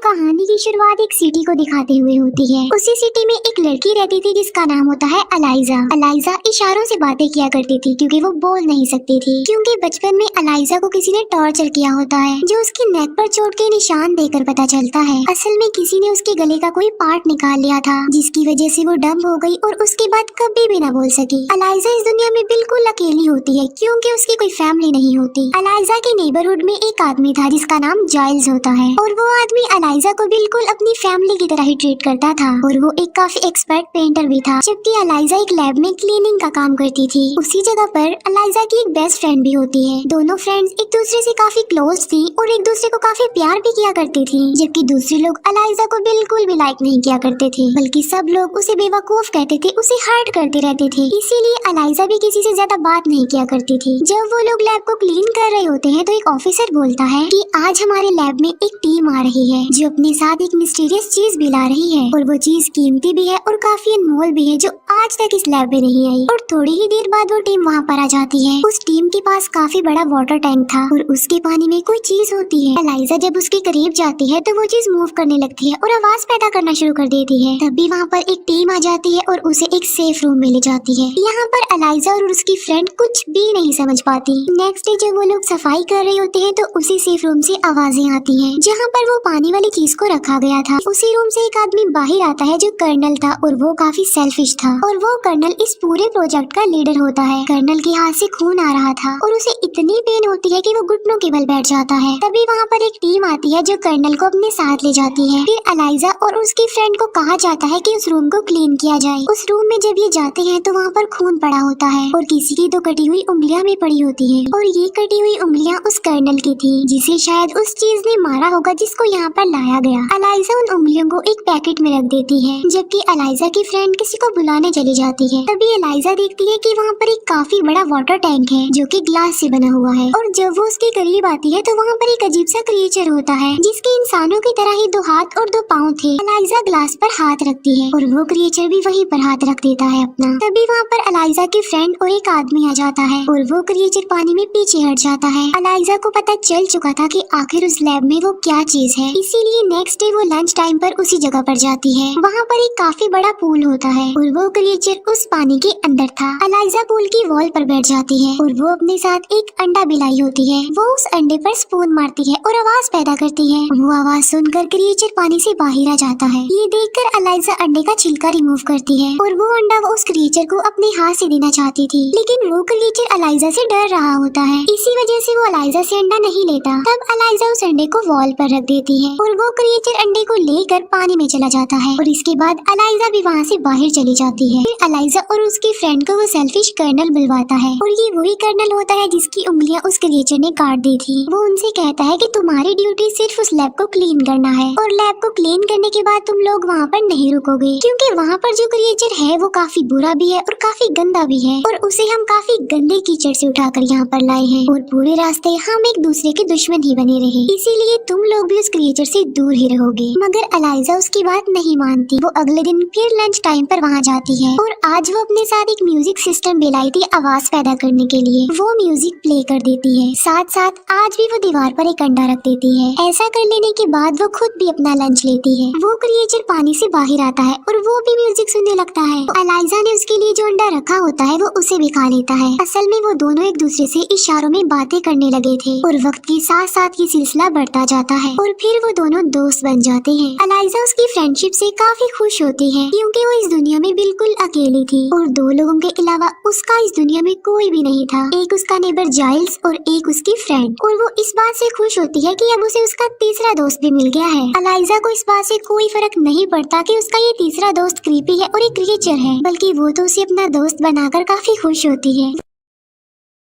कहानी की शुरुआत एक सिटी को दिखाते हुए होती है। उसी सिटी में एक लड़की रहती थी जिसका नाम होता है अलाइजा। अलाइजा इशारों से बातें किया करती थी क्योंकि वो बोल नहीं सकती थी, क्योंकि बचपन में अलाइजा को किसी ने टॉर्चर किया होता है जो उसकी नेक पर चोट के निशान देकर पता चलता है। असल में किसी ने उसके गले का कोई पार्ट निकाल लिया था जिसकी वजह से वो डंब हो गई और उसके बाद कभी भी ना बोल सकी। अलाइजा इस दुनिया में बिल्कुल अकेली होती है क्योंकि उसकी कोई फैमिली नहीं होती। अलाइजा के नेबरहुड में एक आदमी था जिसका नाम जाइल्स होता है और वो आदमी अलाइजा को बिल्कुल अपनी फैमिली की तरह ही ट्रीट करता था और वो एक काफी एक्सपर्ट पेंटर भी था, जबकि अलाइजा एक लैब में क्लीनिंग का काम करती थी। उसी जगह पर अलाइजा की एक बेस्ट फ्रेंड भी होती है। दोनों फ्रेंड्स एक दूसरे से काफी क्लोज थी और एक दूसरे को काफी प्यार भी किया करती थी, जबकि दूसरे लोग अलाइजा को बिल्कुल भी लाइक नहीं किया करते थे, बल्कि सब लोग उसे बेवकूफ कहते थे, उसे हर्ट करते रहते थे। इसीलिए अलाइजा भी किसी से ज्यादा बात नहीं किया करती थी। जब वो लोग लैब को क्लीन कर रहे होते हैं तो एक ऑफिसर बोलता है कि आज हमारे लैब में एक टीम आ रही है जो अपने साथ एक मिस्टीरियस चीज भी ला रही है और वो चीज कीमती भी है और काफी अनमोल भी है जो आज तक इस लैब में नहीं आई। और थोड़ी ही देर बाद वो टीम वहाँ पर आ जाती है। उस टीम के पास काफी बड़ा वाटर टैंक था और उसके पानी में कोई चीज होती है। अलाइजा जब उसके करीब जाती है तो वो चीज मूव करने लगती है और आवाज पैदा करना शुरू कर देती है। तभी वहाँ पर एक टीम आ जाती है और उसे एक सेफ रूम में ले जाती है। यहाँ पर अलाइजा और उसकी फ्रेंड कुछ भी नहीं समझ पाती। नेक्स्ट डे जब वो लोग सफाई कर रहे होते हैं तो उसी सेफ रूम से आवाजें आती हैं जहाँ पर वो पानी वाली चीज को रखा गया था। उसी रूम से एक आदमी बाहर आता है जो कर्नल था और वो काफी सेल्फिश था और वो कर्नल इस पूरे प्रोजेक्ट का लीडर होता है। कर्नल के हाथ से खून आ रहा था और उसे इतनी पेन होती है कि वो घुटनों के बल बैठ जाता है। तभी वहाँ पर एक टीम आती है जो कर्नल को अपने साथ ले जाती है। फिर अलाइजा और उसकी फ्रेंड को कहा जाता है कि उस रूम को क्लीन किया जाए। उस रूम में जब ये जाते हैं तो वहाँ पर खून पड़ा होता है और किसी की तो कटी हुई उंगलियां भी पड़ी होती है और ये कटी हुई उंगलियां उस कर्नल की थी जिसे शायद उस चीज ने मारा होगा जिसको यहाँ पर लाया गया। अलाइजा उन उंगलियों को एक पैकेट में रख देती है जबकि अलाइजा की फ्रेंड किसी को बुलाने चली जाती है। तभी अलाइजा देखती है कि वहाँ पर एक काफी बड़ा वाटर टैंक है जो कि ग्लास से बना हुआ है और जब वो उसके करीब आती है तो वहाँ पर एक अजीब सा क्रिएचर होता है जिसके इंसानों की तरह ही 2 हाथ और 2 पाँव थे। अलाइजा ग्लास पर हाथ रखती है और वो क्रिएचर भी वहीं पर हाथ रख देता है अपना। तभी वहाँ पर अलाइजा की फ्रेंड और एक आदमी आ जाता है और वो क्रिएचर पानी में पीछे हट जाता है। अलाइजा को पता चल चुका था कि आखिर उस लैब में वो क्या चीज है, इसीलिए नेक्स्ट डे वो लंच टाइम पर उसी जगह पर जाती है। वहाँ पर एक काफी बड़ा पूल होता है और वो क्रिएचर उस पानी के अंदर था। अलाइजा पूल की वॉल पर बैठ जाती है और वो अपने साथ एक अंडा भी लाई होती है। वो उस अंडे पर स्पून मारती है और आवाज पैदा करती है। वो आवाज सुनकर क्रिएचर पानी से बाहर आ जाता है। ये देखकर अलाइजा अंडे का छिलका रिमूव करती है और वो अंडा वो उस क्रिएचर को अपने हाथ से देना चाहती थी, लेकिन वो क्रिएचर अलाइजा से डर रहा होता है। इसी वजह से वो अलाइजा से अंडा नहीं लेता। तब अलाइजा उस अंडे को वॉल पर रख देती है और वो क्रिएचर अंडे को लेकर पानी में चला जाता है और इसके बाद अलाइजा भी वहाँ से बाहर चली जाती है। फिर अलाइजा और उसकी फ्रेंड को वो सेल्फिश कर्नल बुलवाता है और ये वही कर्नल होता है जिसकी उंगलियां उस क्रिएचर ने काट दी थी। वो उनसे कहता है कि तुम्हारी ड्यूटी सिर्फ उस लैब को क्लीन करना है और लैब को क्लीन करने के बाद तुम लोग वहाँ पर नहीं रुकोगे क्योंकि वहाँ पर जो क्रिएचर है वो काफी बुरा भी है और काफी गंदा भी है और उसे हम काफी गंदे कीचड़ से उठाकर यहाँ पर लाए हैं और पूरे रास्ते हम एक दूसरे के दुश्मन ही बने रहे, इसीलिए तुम लोग भी उस क्रिएचर से दूर ही रहोगे। मगर अलाइजा उसकी बात नहीं मानती। वो अगले दिन फिर लंच टाइम पर वहाँ जाती है और आज वो अपने साथ एक म्यूजिक सिस्टम भी लाई थी आवाज पैदा करने के लिए। वो म्यूजिक प्ले कर देती है, साथ साथ आज भी वो दीवार पर एक अंडा रख देती है। ऐसा कर लेने के बाद वो खुद भी अपना लंच लेती है। वो क्रिएचर पानी से बाहर आता है और वो भी म्यूजिक सुनने लगता है। अलाइजा ने उसके लिए जो अंडा रखा होता है वो उसे भी खा लेता है। असल में वो दोनों एक दूसरे से इशारों में बातें करने लगे थे और वक्त के साथ साथ ये सिलसिला बढ़ता जाता है और फिर वो दोनों दोस्त बन जाते हैं। अलाइजा उसकी फ्रेंडशिप से काफी खुश होती है क्योंकि वो इस दुनिया में बिल्कुल अकेली थी और 2 लोगों के अलावा उसका इस दुनिया में कोई भी नहीं था, एक उसका नेबर जाइल्स और एक उसकी फ्रेंड। और वो इस बात से खुश होती है कि अब उसे उसका तीसरा दोस्त भी मिल गया है। अलाइजा को इस बात से कोई फर्क नहीं पड़ता कि उसका ये तीसरा दोस्त क्रीपी है और एक क्रिएचर है, बल्कि वो तो उसे अपना दोस्त बनाकर काफी खुश होती है।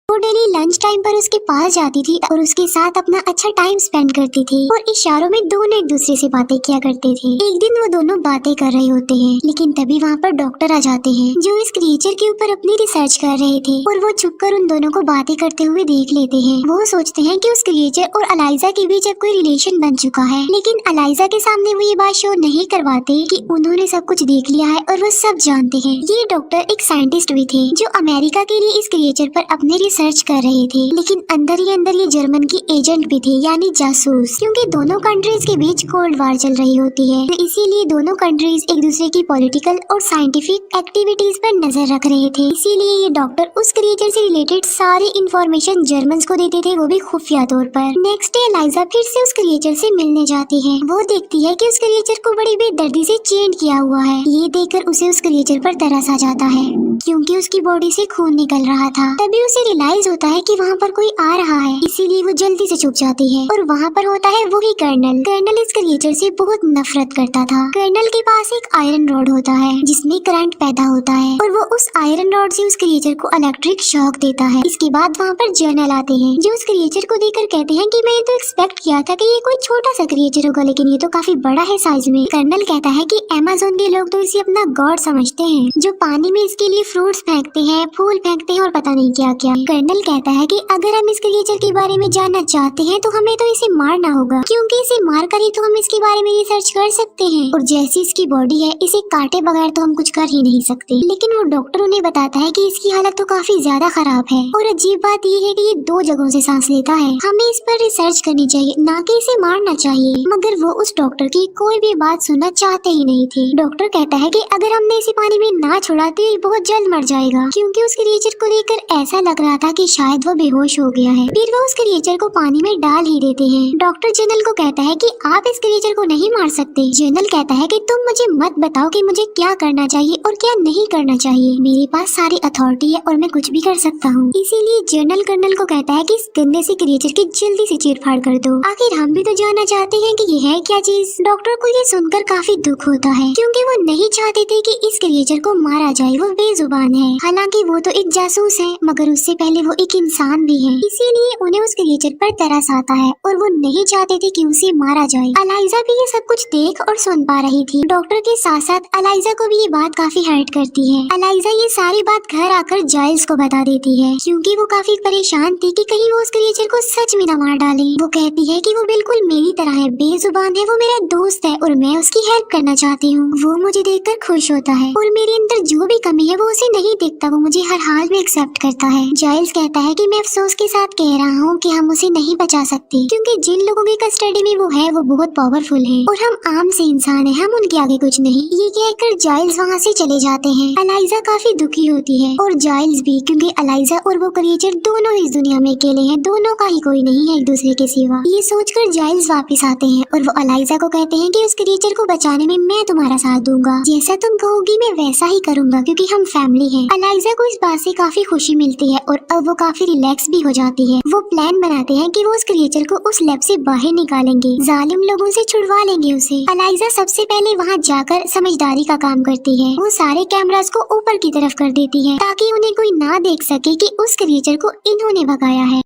वो डेली लंच टाइम पर उसके पास जाती थी और उसके साथ अपना अच्छा टाइम स्पेंड करती थी और इशारों में दोनों एक दूसरे से बातें किया करते थे। एक दिन वो दोनों बातें कर रहे होते हैं, लेकिन तभी वहाँ पर डॉक्टर आ जाते हैं जो इस क्रिएचर के ऊपर अपनी रिसर्च कर रहे थे और वो छुपकर उन दोनों को बातें करते हुए देख लेते हैं। वो सोचते हैं कि उस क्रिएचर और अलाइजा के बीच अब कोई रिलेशन बन चुका है, लेकिन अलाइजा के सामने वो ये बात शो नहीं करवाते कि उन्होंने सब कुछ देख लिया है और वो सब जानते हैं। ये डॉक्टर एक साइंटिस्ट भी थे जो अमेरिका के लिए इस क्रिएचर पर अपने सर्च कर रहे थे, लेकिन अंदर ही अंदर ये जर्मन की एजेंट भी थे, यानी जासूस, क्योंकि दोनों कंट्रीज के बीच कोल्ड वार चल रही होती है। तो इसीलिए दोनों कंट्रीज एक दूसरे की पॉलिटिकल और साइंटिफिक एक्टिविटीज पर नजर रख रहे थे। इसीलिए ये डॉक्टर उस क्रिएचर से रिलेटेड सारी इंफॉर्मेशन जर्मन्स को देते थे, वो भी खुफिया तौर पर। नेक्स्ट डे एलाइजा फिर से उस क्रिएचर से मिलने जाती है। वो देखती है कि उस क्रिएचर को बड़ी बेदर्दी से चेंज किया हुआ है। ये देखकर उसे उस क्रिएचर पर तरस आ जाता है, क्योंकि उसकी बॉडी से खून निकल रहा था। तभी उसे रियलाइज होता है कि वहाँ पर कोई आ रहा है, इसीलिए वो जल्दी से छुप जाती है। और वहाँ पर होता है वही कर्नल। कर्नल इस क्रिएचर से बहुत नफरत करता था। कर्नल के पास एक आयरन रॉड होता है जिसमें करंट पैदा होता है, और वो उस आयरन रॉड से उस क्रिएचर को इलेक्ट्रिक शॉक देता है। इसके बाद वहाँ पर जर्नल आते हैं, जो उस क्रिएचर को देखकर कहते हैं कि मैं तो एक्सपेक्ट किया था कि ये कोई छोटा सा क्रिएचर होगा, लेकिन ये तो काफी बड़ा है साइज में। कर्नल कहता है कि अमेज़न के लोग तो इसे अपना गॉड समझते हैं, जो पानी में इसके लिए फ्रूट्स फेंकते हैं, फूल फेंकते हैं और पता नहीं क्या क्या। कर्नल कहता है कि अगर हम इस क्रिएचर के बारे में जानना चाहते हैं तो हमें तो इसे मारना होगा, क्योंकि इसे मार कर ही तो हम इसके बारे में रिसर्च कर सकते हैं, और जैसी इसकी बॉडी है इसे काटे बगैर तो हम कुछ कर ही नहीं सकते। लेकिन वो डॉक्टर उन्हें बताता है कि इसकी हालत तो काफी ज्यादा खराब है, और अजीब बात ये है कि ये 2 जगहों से सांस लेता है। हमें इस पर रिसर्च करनी चाहिए, ना कि इसे मारना चाहिए। मगर वो उस डॉक्टर की कोई भी बात सुनना चाहते ही नहीं थे। डॉक्टर कहता है कि अगर हमने इसे पानी में ना छोड़ा तो ये बहुत जल्द मर जाएगा, क्योंकि उस क्रिएचर को देखकर ऐसा लग रहा था कि शायद वो बेहोश हो गया है। फिर वो उस क्रिएचर को पानी में डाल ही देते हैं। डॉक्टर जनरल को कहता है कि आप इस क्रिएचर को नहीं मार सकते। जनरल कहता है कि तुम मुझे मत बताओ कि मुझे क्या करना चाहिए और क्या नहीं करना चाहिए, मेरे पास सारी अथॉरिटी है और मैं कुछ भी कर सकता हूँ। इसीलिए जनरल कर्नल को कहता है कि इस गंदे से क्रिएचर की जल्दी से चीर-फाड़ कर दो। आखिर हम भी तो जानना चाहते हैं कि ये है क्या चीज। डॉक्टर को ये सुनकर काफी दुख होता है, क्योंकि वो नहीं चाहते थे कि इस क्रिएचर को मारा जाए। वो बेजुबान है, हालांकि वो तो एक जासूस है, मगर उससे पहले वो एक इंसान भी है। इसीलिए उन्हें उस क्रिएचर पर तरस आता है और वो नहीं चाहते थे कि उसे मारा जाए। एलाइजा भी ये सब कुछ देख और सुन पा रही थी। डॉक्टर के साथ साथ एलाइजा को भी ये बात काफी हर्ट करती है। एलाइजा ये सारी बात घर आकर जाइल्स को बता देती है, क्योंकि वो काफी परेशान थी कि कहीं वो उस क्रिएचर को सच में न मार डाले। वो कहती है कि वो बिल्कुल मेरी तरह है, बेजुबान है, वो मेरा दोस्त है और मैं उसकी हेल्प करना चाहती हूँ। वो मुझे देखकर खुश होता है और मेरे अंदर जो भी कमी है वो उसे नहीं देखता, वो मुझे हर हाल में एक्सेप्ट करता है। जाइल्स कहता है कि मैं अफसोस के साथ कह रहा हूँ कि हम उसे नहीं बचा सकते, क्योंकि जिन लोगों की कस्टडी में वो है वो बहुत पावरफुल है और हम आम से इंसान हैं, हम उनके आगे कुछ नहीं। ये कहकर जाइल्स वहाँ से चले जाते हैं। एलाइजा काफी दुखी होती है और जाइल्स भी, क्योंकि एलाइजा और वो क्रिएचर दोनों इस दुनिया में अकेले हैं, दोनों का ही कोई नहीं है एक दूसरे के सिवा। ये सोचकर जाइल्स वापस आते हैं और वो एलाइजा को कहते हैं कि उस क्रिएचर को बचाने में मैं तुम्हारा साथ दूंगा, जैसा तुम कहोगी मैं वैसा ही करूंगा, क्योंकि हम फैमिली हैं। एलाइजा को इस बात से काफी खुशी मिलती है और अब वो काफी रिलैक्स भी हो जाती है। वो प्लान बनाते हैं कि वो उस क्रिएचर को उस लैब से बाहर निकालेंगे, जालिम लोगों से छुड़वा लेंगे उसे। एलाइजा सबसे पहले वहाँ जाकर समझदारी का काम करती है। वो सारे कैमरास को ऊपर की तरफ कर देती है ताकि उन्हें कोई ना देख सके कि उस क्रिएचर को इन्होंने भगाया है।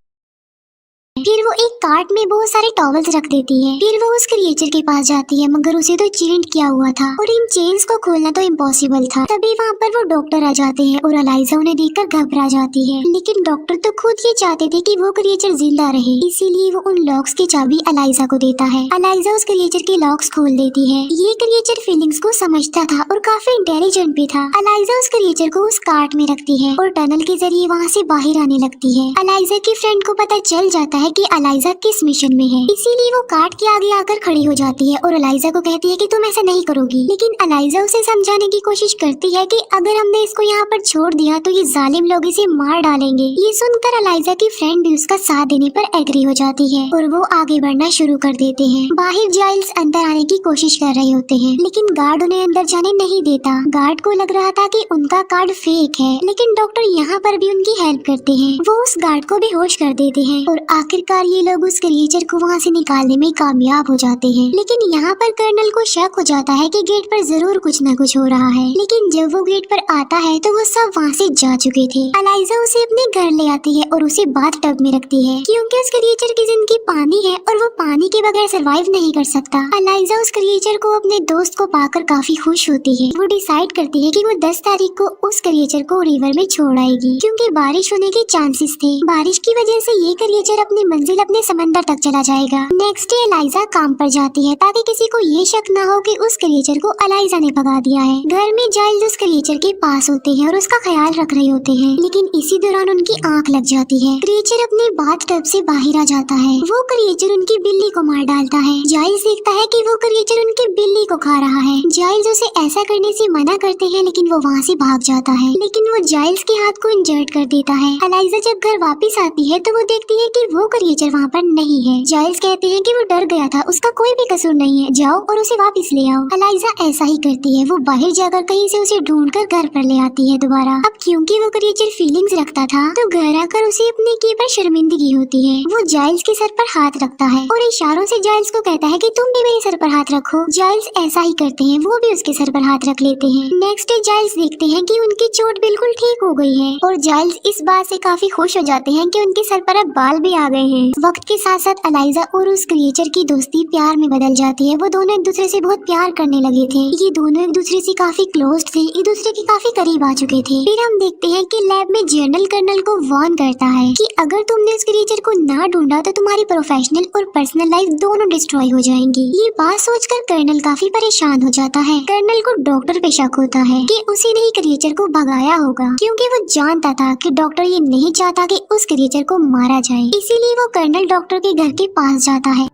फिर वो एक कार्ट में बहुत सारे टॉवल्स रख देती है। फिर वो उस क्रिएचर के पास जाती है, मगर उसे तो चेंज किया हुआ था और इन चेन्स को खोलना तो इम्पॉसिबल था। तभी वहाँ पर वो डॉक्टर आ जाते हैं और एलाइजा उन्हें देखकर घबरा जाती है, लेकिन डॉक्टर तो खुद ये चाहते थे कि वो क्रिएचर जिंदा रहे, इसीलिए वो उन लॉक्स की चाबी एलाइजा को देता है। एलाइजा उस क्रिएचर के लॉक्स खोल देती है। ये क्रिएचर फीलिंग्स को समझता था और काफी इंटेलिजेंट भी था। एलाइजा उस क्रिएचर को उस कार्ट में रखती है और टनल के जरिए वहाँ से बाहर आने लगती है। एलाइजा की फ्रेंड को पता चल जाता है कि एलाइजा किस मिशन में है, इसीलिए वो कार्ट के आगे आकर खड़ी हो जाती है और एलाइजा को कहती है कि तुम ऐसा नहीं करोगी। लेकिन एलाइजा उसे समझाने की कोशिश करती है कि अगर हमने इसको यहाँ पर छोड़ दिया तो ये जालिम लोग इसे मार डालेंगे। ये सुनकर एलाइजा की फ्रेंड भी उसका साथ देने पर एग्री हो जाती है और वो आगे बढ़ना शुरू कर देते हैं। बाहर जाइल्स अंदर आने की कोशिश कर रहे होते हैं, लेकिन गार्ड उन्हें अंदर जाने नहीं देता। गार्ड को लग रहा था कि उनका कार्ड फेक है, लेकिन डॉक्टर यहाँ पर भी उनकी हेल्प करते हैं। वो उस गार्ड को बेहोश कर देते हैं और आखिरकार ये लोग उस क्रिएचर को वहाँ से निकालने में कामयाब हो जाते हैं। लेकिन यहाँ पर कर्नल को शक हो जाता है कि गेट पर जरूर कुछ न कुछ हो रहा है, लेकिन जब वो गेट पर आता है तो वो सब वहाँ से जा चुके थे। एलाइजा उसे अपने घर ले आती है और उसे बाथ टब में रखती है, क्योंकि उस क्रिएचर की जिंदगी पानी है और वो पानी के बगैर सरवाइव नहीं कर सकता। एलाइजा उस क्रिएचर को अपने दोस्त को पाकर काफी खुश होती है। वो डिसाइड करती है कि वो 10 तारीख को उस क्रिएचर को रिवर में छोड़ आएगी, क्योंकि बारिश होने के चांसेस थे। बारिश की वजह से ये क्रिएचर अपने मंजिल अपने समंदर तक चला जाएगा। नेक्स्ट डे एलाइजा काम पर जाती है ताकि किसी को ये शक ना हो कि उस क्रिएचर को एलाइजा ने भगा दिया है। घर में जाइल्स उस क्रिएचर के पास होते हैं और उसका ख्याल रख रहे होते हैं, लेकिन इसी दौरान उनकी आंख लग जाती है। क्रिएचर अपने बाथ टब से बाहर आ जाता है। वो क्रिएचर उनकी बिल्ली को मार डालता है। जाइल्स देखता है कि वो क्रिएचर उनकी बिल्ली को खा रहा है। जाइल्स उसे ऐसा करने से मना करते हैं, लेकिन वो वहाँ से भाग जाता है, लेकिन वो जाइल्स के हाथ को इंजर्ड कर देता है। एलाइजा जब घर वापस आती है तो वो देखती है कि वो क्रिएचर वहाँ पर नहीं है। जाइल्स कहते हैं कि वो डर गया था, उसका कोई भी कसूर नहीं है, जाओ और उसे वापस ले आओ। एलाइजा ऐसा ही करती है। वो बाहर जाकर कहीं से उसे ढूंढकर घर पर ले आती है दोबारा। अब क्योंकि वो क्रिएचर फीलिंग्स रखता था तो घर आकर उसे अपने की पर शर्मिंदगी होती है। वो जाइल्स के सर पर हाथ रखता है और इशारों से जाइल्स को कहता है कि तुम भी मेरे सर पर हाथ रखो। जाइल्स ऐसा ही करते हैं, वो भी उसके सर पर हाथ रख लेते हैं। नेक्स्ट डे जाइल्स देखते हैं कि उनकी चोट बिल्कुल ठीक हो गई है और जाइल्स इस बात से काफी खुश हो जाते हैं कि उनके सर पर अब बाल भी आ गए हैं। वक्त के साथ साथ एलाइजा और उस क्रिएचर की दोस्ती प्यार में बदल जाती है। वो दोनों एक दूसरे से बहुत प्यार करने लगे थे। ये दोनों एक दूसरे से काफी क्लोज थे, एक दूसरे के काफी करीब आ चुके थे। फिर हम देखते हैं कि लैब में जनरल कर्नल को वार्न करता है कि अगर तुमने उस क्रिएचर को ना ढूंढा तो तुम्हारी प्रोफेशनल और पर्सनल लाइफ दोनों डिस्ट्रॉय हो जाएंगी। ये बात सोचकर कर्नल काफी परेशान हो जाता है। कर्नल को डॉक्टर पे शक होता है कि उसी ने ही क्रिएचर को भगाया होगा, क्योंकि वो जानता था कि डॉक्टर ये नहीं चाहता कि उस क्रिएचर को मारा जाए। इसीलिए वो कर्नल डॉक्टर के घर के पास जाता है।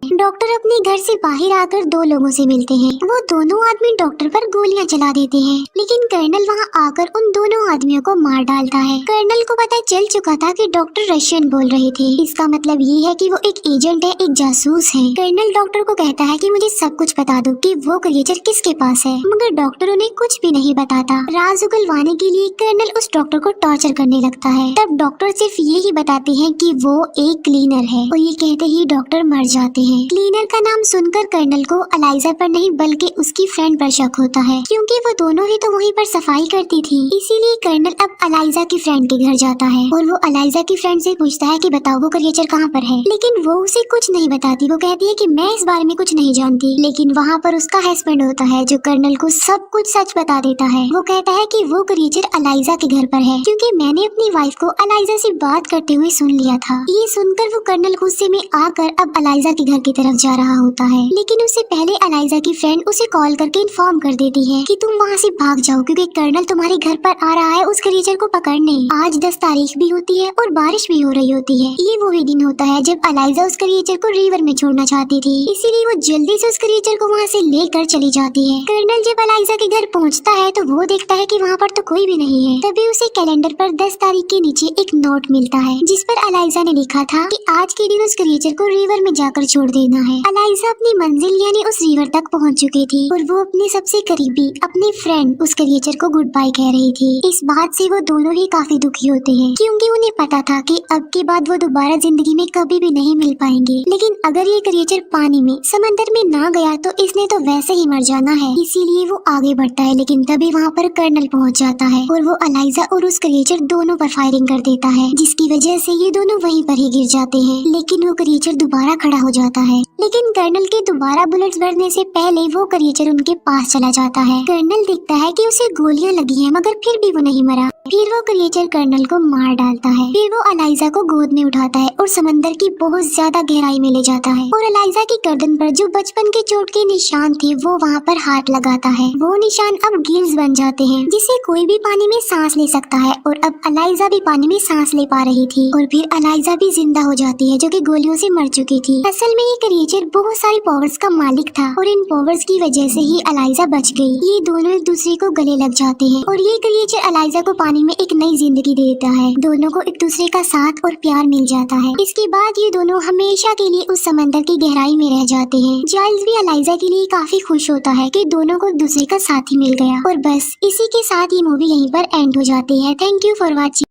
डॉक्टर अपने घर से बाहर आकर दो लोगों से मिलते हैं। वो दोनों आदमी डॉक्टर पर गोलियां चला देते हैं, लेकिन कर्नल वहां आकर उन दोनों आदमियों को मार डालता है। कर्नल को पता चल चुका था कि डॉक्टर रशियन बोल रहे थे। इसका मतलब ये है कि वो एक एजेंट है, एक जासूस है। कर्नल डॉक्टर को कहता है कि मुझे सब कुछ बता दो कि वो क्रिएचर किसके पास है, मगर डॉक्टर उन्हें कुछ भी नहीं बताता। राज उगलवाने के लिए कर्नल उस डॉक्टर को टॉर्चर करने लगता है। तब डॉक्टर सिर्फ ये ही बताते हैं कि वो एक क्लीनर है और ये कहते ही डॉक्टर मर जाते हैं। क्लीनर का नाम सुनकर कर्नल को एलाइजा पर नहीं बल्कि उसकी फ्रेंड पर शक होता है, क्योंकि वो दोनों ही तो वहीं पर सफाई करती थी। इसीलिए कर्नल अब एलाइजा की फ्रेंड के घर जाता है और वो एलाइजा की फ्रेंड से पूछता है कि बताओ वो क्रिएचर कहाँ पर है, लेकिन वो उसे कुछ नहीं बताती। वो कहती है कि मैं इस बारे में कुछ नहीं जानती, लेकिन वहाँ पर उसका हस्बैंड होता है जो कर्नल को सब कुछ सच बता देता है। वो कहता है कि वो क्रिएचर एलाइजा के घर पर है, क्योंकि मैंने अपनी वाइफ को एलाइजा से बात करते हुए सुन लिया था। ये सुनकर वो कर्नल गुस्से में आकर अब एलाइजा के घर की तरफ जा रहा होता है, लेकिन उससे पहले एलाइजा की फ्रेंड उसे कॉल करके इन्फॉर्म कर देती है कि तुम वहाँ से भाग जाओ, क्योंकि कर्नल तुम्हारे घर पर आ रहा है उस क्रिएचर को पकड़ने। आज 10 तारीख भी होती है और बारिश भी हो रही होती है। ये वही दिन होता है जब एलाइजा उस क्रिएचर को रिवर में छोड़ना चाहती थी, इसीलिए वो जल्दी से उस क्रिएचर को वहाँ से लेकर चली जाती है। कर्नल जब एलाइजा के घर पहुँचता है तो वो देखता है कि वहाँ पर तो कोई भी नहीं है। तभी उसे कैलेंडर पर 10 तारीख के नीचे एक नोट मिलता है, जिस पर एलाइजा ने लिखा था कि आज के दिन उस क्रिएचर को रिवर में जाकर छोड़ देना है। एलाइजा अपनी मंजिल यानी उस रिवर तक पहुंच चुकी थी और वो अपने सबसे करीबी अपने फ्रेंड उस क्रिएचर को गुड बाय कह रही थी। इस बात से वो दोनों ही काफी दुखी होते हैं, क्योंकि उन्हें पता था कि अब के बाद वो दोबारा जिंदगी में कभी भी नहीं मिल पाएंगे। लेकिन अगर ये क्रिएचर पानी में समंदर में ना गया तो इसने तो वैसे ही मर जाना है। इसीलिए वो आगे बढ़ता है, लेकिन तभी वहाँ पर कर्नल पहुँच जाता है और वो एलाइजा और उस क्रिएचर दोनों पर फायरिंग कर देता है, जिसकी वजह से ये दोनों वहीं पर ही गिर जाते हैं। लेकिन वो क्रिएचर दोबारा खड़ा हो जाता है, लेकिन कर्नल के दोबारा बुलेट्स भरने से पहले वो क्रिएचर उनके पास चला जाता है। कर्नल देखता है कि उसे गोलियां लगी हैं, मगर फिर भी वो नहीं मरा। फिर वो क्रिएचर कर्नल को मार डालता है। फिर वो एलाइजा को गोद में उठाता है और समंदर की बहुत ज्यादा गहराई में ले जाता है और एलाइजा की गर्दन पर जो बचपन के चोट के निशान थे वो वहाँ पर हाथ लगाता है। वो निशान अब गिल्स बन जाते हैं, जिससे कोई भी पानी में सांस ले सकता है और अब एलाइजा भी पानी में सांस ले पा रही थी। और फिर एलाइजा भी जिंदा हो जाती है, जो कि गोलियों से मर चुकी थी। असल में ये क्रिएचर बहुत सारी पावर्स का मालिक था और इन पावर्स की वजह से ही एलाइजा बच गई। ये दोनों एक दूसरे को गले लग जाते हैं और ये क्रिएचर एलाइजा को पानी में एक नई जिंदगी देता है। दोनों को एक दूसरे का साथ और प्यार मिल जाता है। इसके बाद ये दोनों हमेशा के लिए उस समंदर की गहराई में रह जाते हैं। जाइल्स भी एलाइजा के लिए काफी खुश होता है कि दोनों को एक दूसरे का साथी मिल गया। और बस इसी के साथ ये मूवी यहीं पर एंड हो जाती है। Thank you for watching.